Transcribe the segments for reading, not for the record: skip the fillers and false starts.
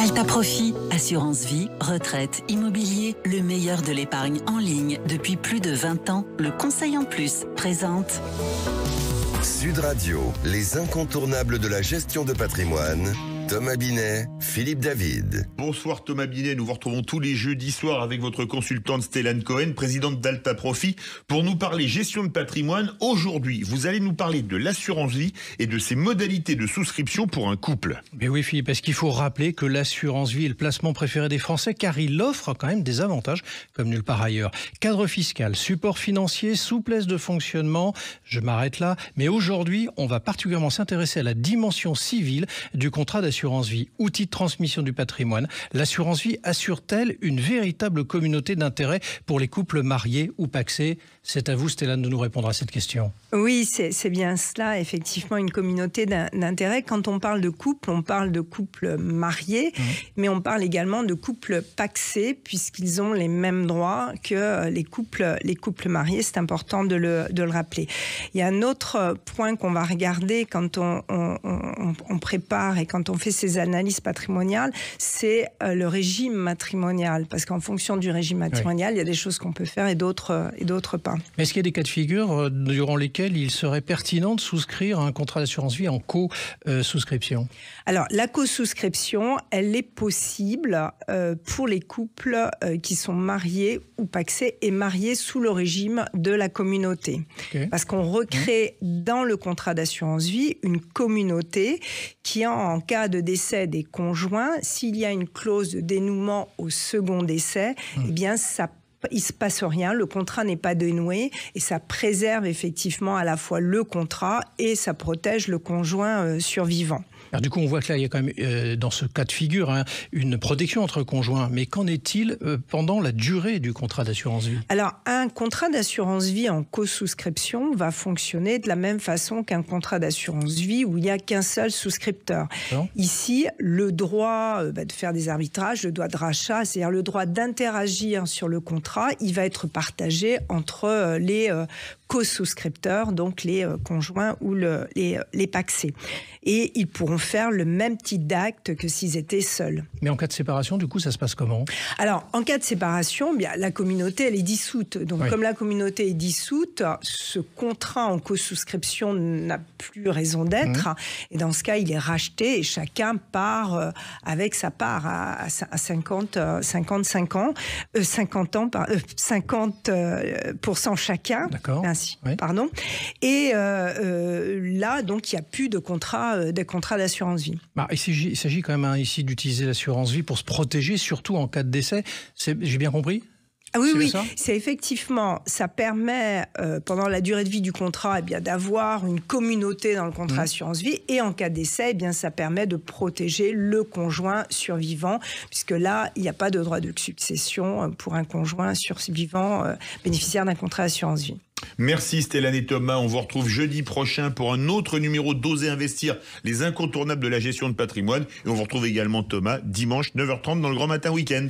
Alta Profit, assurance vie, retraite, immobilier, le meilleur de l'épargne en ligne depuis plus de 20 ans. Le Conseil en Plus présente Sud Radio, les incontournables de la gestion de patrimoine. Thomas Binet, Philippe David. Bonsoir Thomas Binet, nous vous retrouvons tous les jeudis soirs avec votre consultante Stellane Cohen, présidente d'Alta Profit, pour nous parler gestion de patrimoine. Aujourd'hui, vous allez nous parler de l'assurance vie et de ses modalités de souscription pour un couple. Mais oui Philippe, parce qu'il faut rappeler que l'assurance vie est le placement préféré des Français car il offre quand même des avantages comme nulle part ailleurs. Cadre fiscal, support financier, souplesse de fonctionnement, je m'arrête là. Mais aujourd'hui, on va particulièrement s'intéresser à la dimension civile du contrat d'assurance vie, outil de transmission du patrimoine. L'assurance vie assure-t-elle une véritable communauté d'intérêt pour les couples mariés ou pacsés? C'est à vous, Stellane, de nous répondre à cette question. Oui, c'est bien cela, effectivement, une communauté d'intérêt. Quand on parle de couple mariés, mais on parle également de couples pacsés, puisqu'ils ont les mêmes droits que les couples mariés. C'est important de le rappeler. Il y a un autre point qu'on va regarder quand on prépare et quand on fait ces analyses patrimoniales, c'est le régime matrimonial. Parce qu'en fonction du régime matrimonial, il y a des choses qu'on peut faire et d'autres pas. Mais est-ce qu'il y a des cas de figure durant lesquels il serait pertinent de souscrire un contrat d'assurance vie en co-souscription? Alors, la co-souscription, elle est possible pour les couples qui sont mariés ou pacsés et mariés sous le régime de la communauté. Okay. Parce qu'on recrée dans le contrat d'assurance vie une communauté qui, en cas de décès des conjoints, s'il y a une clause de dénouement au second décès, eh bien, il ne se passe rien, le contrat n'est pas dénoué et ça préserve effectivement à la fois le contrat et ça protège le conjoint survivant. Alors du coup, on voit que là, il y a quand même, dans ce cas de figure, une protection entre conjoints. Mais qu'en est-il pendant la durée du contrat d'assurance vie? Alors, un contrat d'assurance vie en co-souscription va fonctionner de la même façon qu'un contrat d'assurance vie où il n'y a qu'un seul souscripteur. Ici, le droit de faire des arbitrages, le droit de rachat, c'est-à-dire le droit d'interagir sur le contrat, il va être partagé entre les co-souscripteurs, donc les conjoints ou les pacsés. Et ils pourront faire le même type d'acte que s'ils étaient seuls. Mais en cas de séparation, du coup, ça se passe comment? Alors, en cas de séparation, bien, la communauté, elle est dissoute. Donc, comme la communauté est dissoute, ce contrat en co-souscription n'a plus raison d'être. Et dans ce cas, il est racheté et chacun part avec sa part à 50% chacun. D'accord. Ainsi, pardon. Et là, donc, il n'y a plus de contrat d'assurance vie. Il s'agit quand même ici d'utiliser l'assurance vie pour se protéger, surtout en cas de décès. J'ai bien compris? Ah oui, c'est effectivement, ça permet pendant la durée de vie du contrat d'avoir une communauté dans le contrat assurance vie et en cas de décès, ça permet de protéger le conjoint survivant puisque là, il n'y a pas de droit de succession pour un conjoint survivant bénéficiaire d'un contrat assurance vie. Merci Stellane et Thomas, on vous retrouve jeudi prochain pour un autre numéro d'Oser Investir, les incontournables de la gestion de patrimoine. Et on vous retrouve également Thomas dimanche 9h30 dans le Grand Matin Week-end.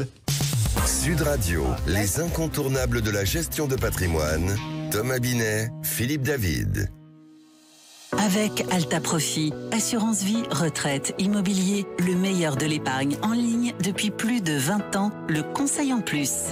Sud Radio, les incontournables de la gestion de patrimoine. Thomas Binet, Philippe David. avec Alta Profit, assurance vie, retraite, immobilier, le meilleur de l'épargne en ligne depuis plus de 20 ans. Le Conseil en Plus.